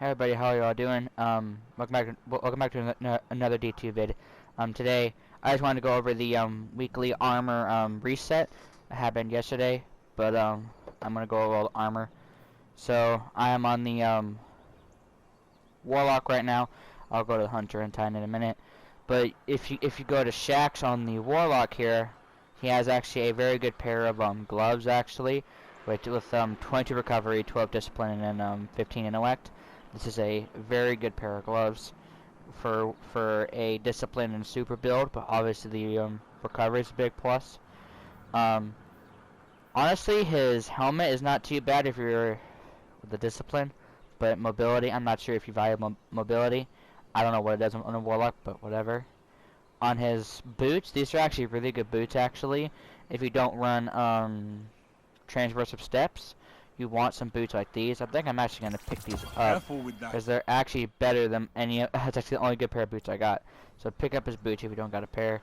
Hey everybody, how are y'all doing? Welcome back to another D2 vid. Today I just wanted to go over the weekly armor reset that happened yesterday, but I'm gonna go over all the armor. So I am on the Warlock right now. I'll go to the Hunter and Titan in a minute. But if you go to Shaxx on the Warlock here, he has actually a very good pair of gloves actually, with 22 recovery, 12 discipline, and 15 intellect. This is a very good pair of gloves for a discipline and super build, but obviously the recovery is a big plus. Honestly, his helmet is not too bad if you're with the discipline, but mobility, I'm not sure if you value mobility. I don't know what it does on a Warlock, but whatever. On his boots, these are actually really good boots actually. If you don't run transversive steps, you want some boots like these. I think I'm actually gonna pick these up because they're actually better than any. It's actually the only good pair of boots I got. So pick up his boots if you don't got a pair.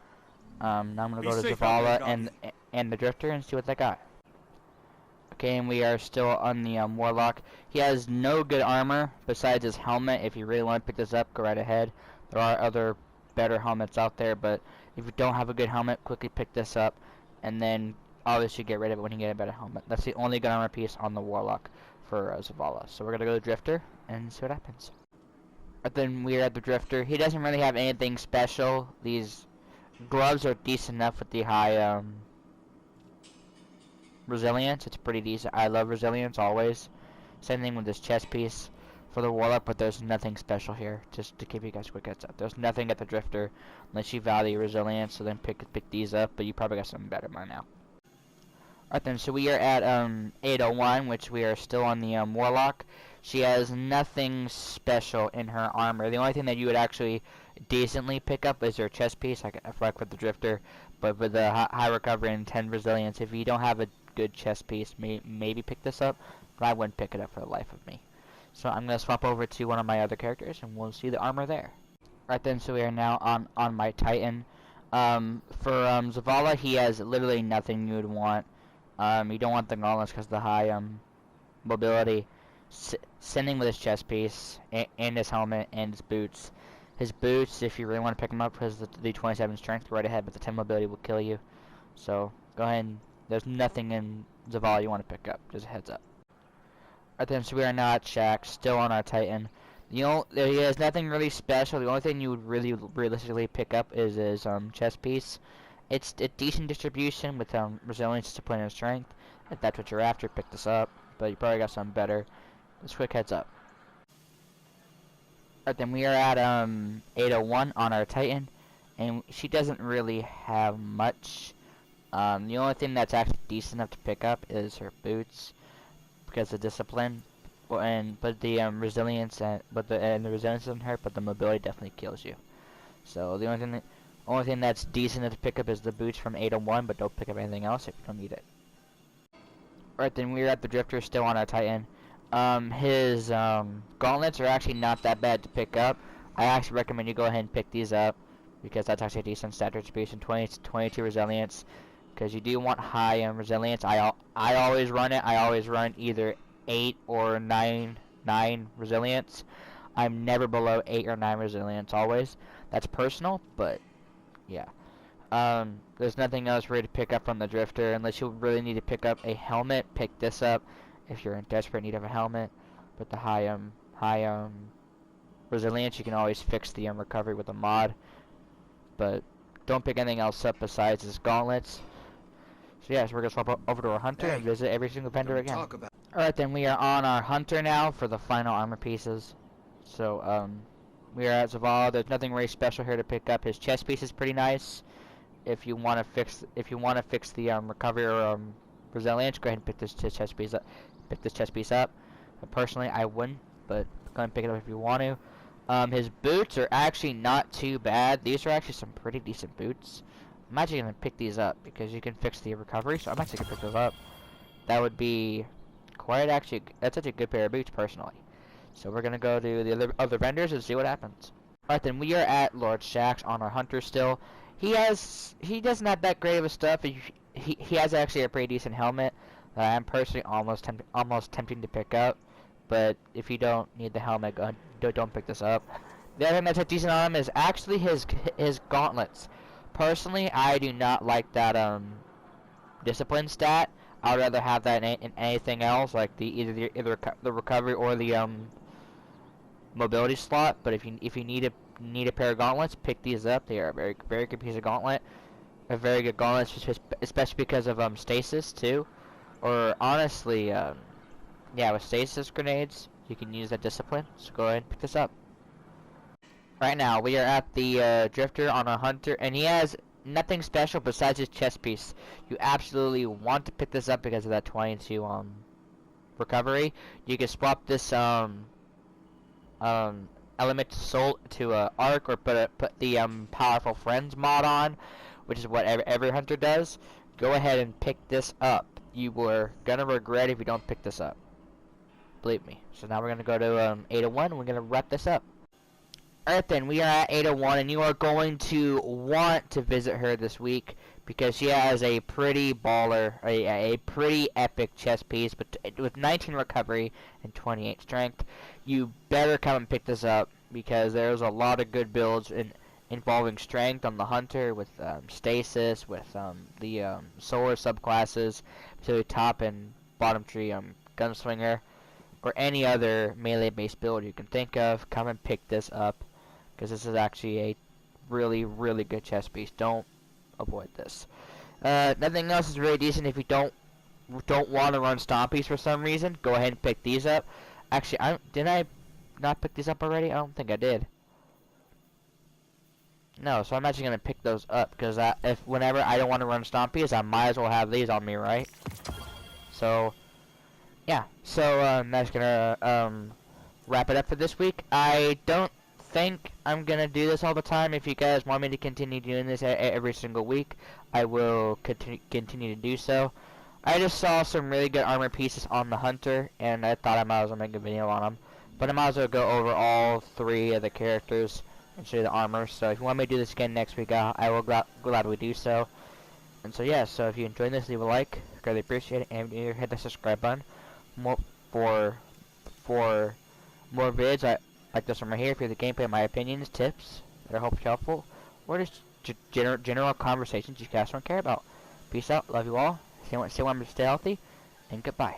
Now I'm gonna go to Zavala and the Drifter and see what they got. Okay, and we are still on the Warlock. He has no good armor besides his helmet. If you really want to pick this up, go right ahead. There are other better helmets out there, but if you don't have a good helmet, quickly pick this up, and then obviously get rid of it when you get a better helmet. That's the only good armor piece on the Warlock for Zavala. So we're gonna go to Drifter and see what happens. But then we're at the Drifter. He doesn't really have anything special. These gloves are decent enough with the high resilience. It's pretty decent. I love resilience always. Same thing with this chest piece for the Warlock, but there's nothing special here. Just to give you guys a quick heads up, there's nothing at the Drifter unless you value resilience. So then pick these up, but you probably got something better by now. Alright then, so we are at 801, which we are still on the Warlock. She has nothing special in her armor. The only thing that you would actually decently pick up is her chest piece, like with the Drifter, but with the high recovery and 10 resilience. If you don't have a good chest piece, maybe pick this up, but I wouldn't pick it up for the life of me. So I'm going to swap over to one of my other characters, and we'll see the armor there. Alright then, so we are now on my Titan. For Zavala, he has literally nothing you would want. You don't want the gauntlets because of the high mobility. Sending with his chest piece and his helmet and his boots. His boots, if you really want to pick them up, because the 27 strength, right ahead, but the 10 mobility will kill you. So go ahead and there's nothing in Zavala you want to pick up. Just a heads up. Alright then, so we are now at Shaxx, still on our Titan. He has nothing really special. The only thing you would really realistically pick up is his chest piece. It's a decent distribution with resilience, discipline, and strength. If that's what you're after, pick this up. But you probably got something better. Just quick heads up. Alright then, we are at 801 on our Titan, and she doesn't really have much. The only thing that's actually decent enough to pick up is her boots, because of discipline, but the resilience and the resilience doesn't hurt, but the mobility definitely kills you. So the only thing that's decent to pick up is the boots from 801, but don't pick up anything else if you don't need it. Alright then, we're at the Drifter, still on our Titan. His gauntlets are actually not that bad to pick up. I actually recommend you go ahead and pick these up, because that's actually a decent stat distribution, 22 resilience, because you do want high resilience. I always run it. I always run either 8 or 9 resilience. I'm never below 8 or 9 resilience always. That's personal, but yeah. There's nothing else really to pick up from the Drifter unless you really need to pick up a helmet. Pick this up if you're in desperate need of a helmet. But the high resilience, you can always fix the recovery with a mod. But don't pick anything else up besides his gauntlets. So yeah, so we're gonna swap over to our Hunter and visit every single vendor again. Alright then, we are on our Hunter now for the final armor pieces. So we are at Zavala. There's nothing really special here to pick up. His chest piece is pretty nice. If you want to fix the recovery or resilience, go ahead and pick this chest piece up. But personally, I wouldn't, but go ahead and pick it up if you want to. His boots are actually not too bad. These are actually some pretty decent boots. I'm actually gonna pick these up because you can fix the recovery, so I'm actually gonna pick those up. That would be that's such a good pair of boots personally. So we're gonna go to the other vendors and see what happens. Alright then, we are at Lord Shaxx on our Hunter still. He doesn't have that great of a stuff. He has actually a pretty decent helmet that I'm personally almost tempting to pick up, but if you don't need the helmet, don't pick this up. The other thing that's decent on him is actually his gauntlets. Personally, I do not like that discipline stat. I'd rather have that in anything else, like either the recovery or the mobility slot. But if you need a pair of gauntlets, pick these up. They are a very good piece of gauntlet. A very good gauntlet, especially because of stasis too. Or honestly, yeah, with stasis grenades, you can use that discipline. So go ahead and pick this up. Right now, we are at the Drifter on a Hunter, and he has nothing special besides his chest piece. You absolutely want to pick this up because of that 22 recovery. You can swap this element to soul to arc, or put the powerful friends mod on, which is what every hunter does. Go ahead and pick this up. You were gonna regret if you don't pick this up. Believe me. So now we're gonna go to 801 and we're gonna wrap this up. Alright then, we are at 801 and you are going to want to visit her this week because she has a pretty baller, a pretty epic chest piece but with 19 recovery and 28 strength. You better come and pick this up because there's a lot of good builds involving strength on the Hunter with stasis, with the solar subclasses, to top and bottom tree gunslinger, or any other melee based build you can think of. Come and pick this up because this is actually a really good chest piece. Don't avoid this. Nothing else is really decent. If you don't want to run stompies for some reason, go ahead and pick these up. Actually, did I not pick these up already? I don't think I did. No, so I'm actually gonna pick those up because whenever I don't want to run stompies, I might as well have these on me, right? So yeah, so that's gonna wrap it up for this week. I don't think I'm gonna do this all the time. If you guys want me to continue doing this every single week, I will continue to do so. I just saw some really good armor pieces on the Hunter, and I thought I might as well make a video on them. But I might as well go over all 3 of the characters and show you the armor. So if you want me to do this again next week, I will gladly do so. And so yeah, so if you enjoyed this, leave a like, greatly appreciate it, and hit the subscribe button for more vids like this one right here. If you're the gameplay, my opinions, tips that are hopefully helpful, or just general conversations you guys don't care about. Peace out, love you all. Stay warm, stay healthy, and goodbye.